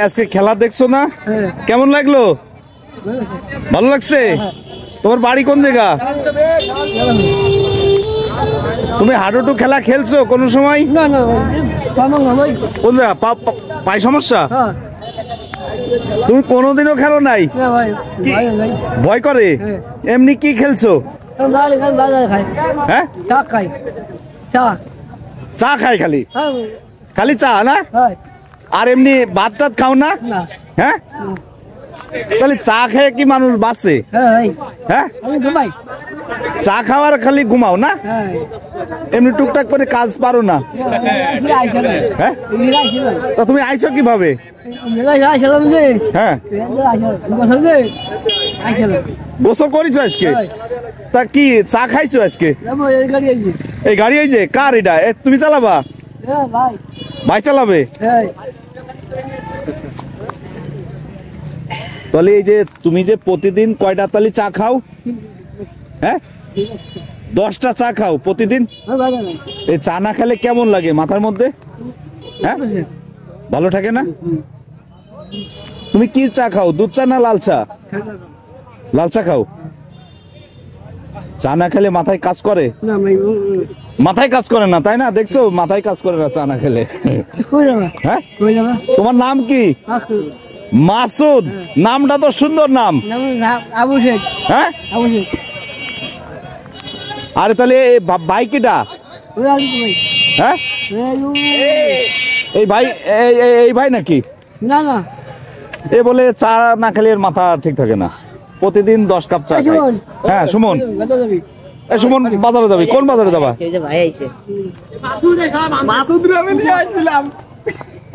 আজকে খেলা দেখছো না? কেমন লাগলো? ভালো লাগছে? তোমার বাড়ি কোন জায়গা? তুমি হাডুডু খেলা খেলছো কোন সময়? কোন জায়গা? পায়ে সমস্যা? তুমি কোনোদিনও খেলো নাই? ভয় করে? এমনি কি খেলছো? হ্যাঁ, চা খাই খালি? খালি চা না? আর এমনি ভাত টাত খাও না? হ্যাঁ, তাহলে চা খেয়ে কি মানুষ বাঁচে? হ্যাঁ, চা খাওয়ার খালি ঘুমাও না? এমনি টুকটাক করে কাজ পারো না? হ্যাঁ, তা তুমি আইছো কিভাবে? হ্যাঁ, গোসল করেছো আজকে? তা কি চা খাইছো আজকে? এই গাড়ি আইছে কার? এটা তুমি চালাবা? ভাই চালাবে? তাহলে এই যে তুমি যে প্রতিদিন কয়টা তালি চা খাও? হ্যাঁ, 10টা চা খাও প্রতিদিন? এই চা না খেলে কেমন লাগে মাথার মধ্যে? হ্যাঁ, ভালো থাকে না? তুমি কি চা খাও, দুধ চা না লাল চা? লাল চা খাও। চা না খেলে মাথায় কাজ করে? মাথায় কাজ করে না, তাই না? দেখছো মাথায় কাজ করে না চা না খেলে। হ্যাঁ, তোমার নাম কি? মাসুদ। নামটা তো সুন্দর নাম। হ্যাঁ, আরে তাহলে ভাই কিটা? হ্যাঁ, এই ভাই, এই ভাই নাকি? না না, এ বলে চা না খেলে এর মাথা ঠিক থাকে না, প্রতিদিন 10 কাপ চা খায়। হ্যাঁ, সুমন, এই সুমন বাজারে যাবি? কোন বাজারে যাবা?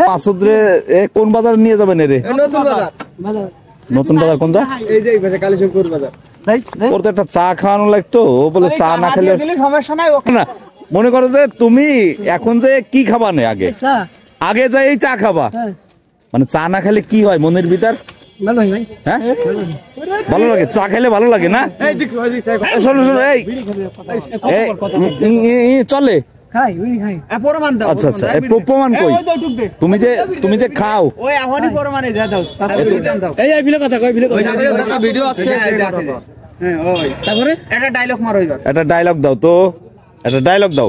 মাসুদ রে কোন বাজারে নিয়ে যাবেন? রে নতুন বাজার। কোন যা? ওর তো একটা চা খাওয়ানো লাগতো, ও বলে চা না খেলে সমস্যা নাই না। মনে করো যে তুমি এখন যে কি খাবা না, আগে আগে যাই এই চা খাবা, মানে চা না খেলে কি হয় মনের ভিতর? হ্যাঁ, ভালো লাগে চা খেলে, ভালো লাগে না? শোনো শোনো, এই চলে। আচ্ছা আচ্ছা, প্রমাণ কই? তুমি যে খাও, একটা ডায়লগ দাও তো, একটা ডায়লগ দাও,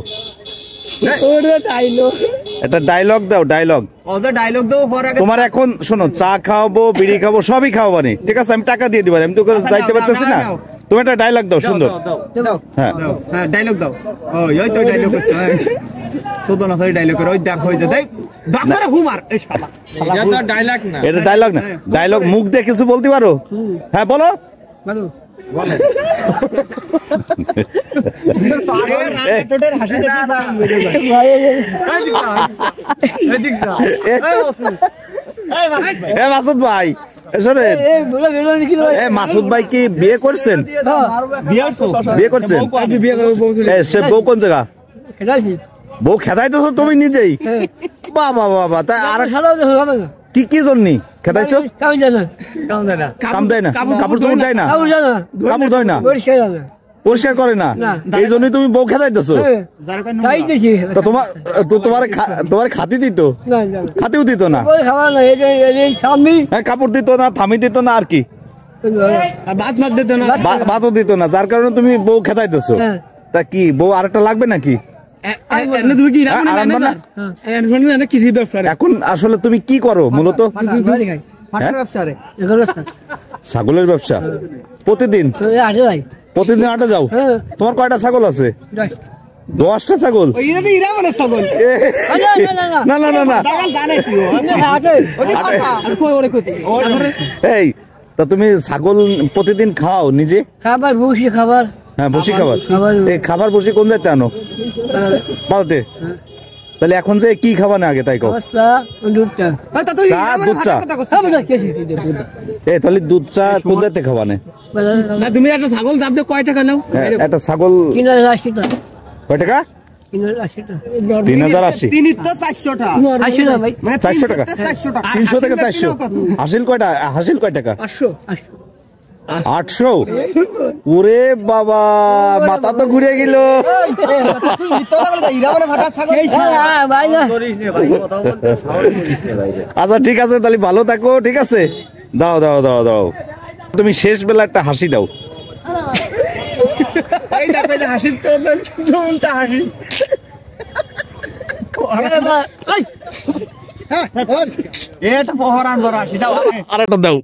একটা ডায়লগ দাও, ডায়লগ। তোমার এখন শোনো, চা খাওয়াবো, বিড়ি খাবো, সবই খাওয়াবো, ঠিক আছে? আমি টাকা দিয়ে দিবো, আমি তো যাইতে পারতেছি না। তুমি একটা ডায়লগ দাও সুন্দর। হ্যাঁ, ডায়লগ দাও। এটা ডায়লগ না, ডায়লগ মুখ দিয়ে কিছু বলতে পারো? হ্যাঁ, বলো। মাসুদ ভাই, মাসুদ ভাই কি বিয়ে করছেন? বিয়ে করছেন? সে বউ কোন জায়গা? বউ খেদাইতেছো তুমি নিজেই? বাবা বাবা, তাই আর কি কি জন্য খেদাইছো? কাম দেয় না, কাপড় চোপড় দেয় না, কাপড় দেয় না, পরিষ্কার করে না, এই জন্যই তুমি বউ খেদাইতেছো? তোমার খাতি দিত? খাতিও দিত না, কাপড় দিত না, থামি দিত না, আর কি ভাতও দিত না, যার কারণে তুমি বউ খেদাইতেছো। তা কি বউ আরেকটা লাগবে নাকি? এখন আসলে তুমি কি করো মূলত? ছাগলের ব্যবসা। প্রতিদিন প্রতিদিন হাটে যাও? তোমার কয়টা ছাগল আছে? 10টা ছাগল? না না না না, এই তা তুমি ছাগল প্রতিদিন খাও নিজে? খাবার, ভুসি খাবার। হ্যাঁ, ভুসি খাবার। এই খাবার ভুসি কোন জায়গাতে আনো? বাড়িতে। তাহলে এখন যে কি খাবা না আগে তাই কও? চা, দুধ চা। দুধ চা। তাহলে দুধ চা কোন জায়গাতে খাবা না? তুমি একটা ছাগল দাম দিয়ে কয় টাকা নাও? একটা ছাগল 380 টাকা। কয় টাকা? 3080। 400 টাকা। 300 থেকে 400। হাসিল কয়টা? হাসিল কয় টাকা? 500। 800? ওরে বাবা, মাথা তো ঘুরে গেল। আচ্ছা ঠিক আছে, তাহলে ভালো থাকো, ঠিক আছে? দাও দাও দাও দাও, তুমি শেষ বেলা একটা হাসি দাও। আরেকটা দাও।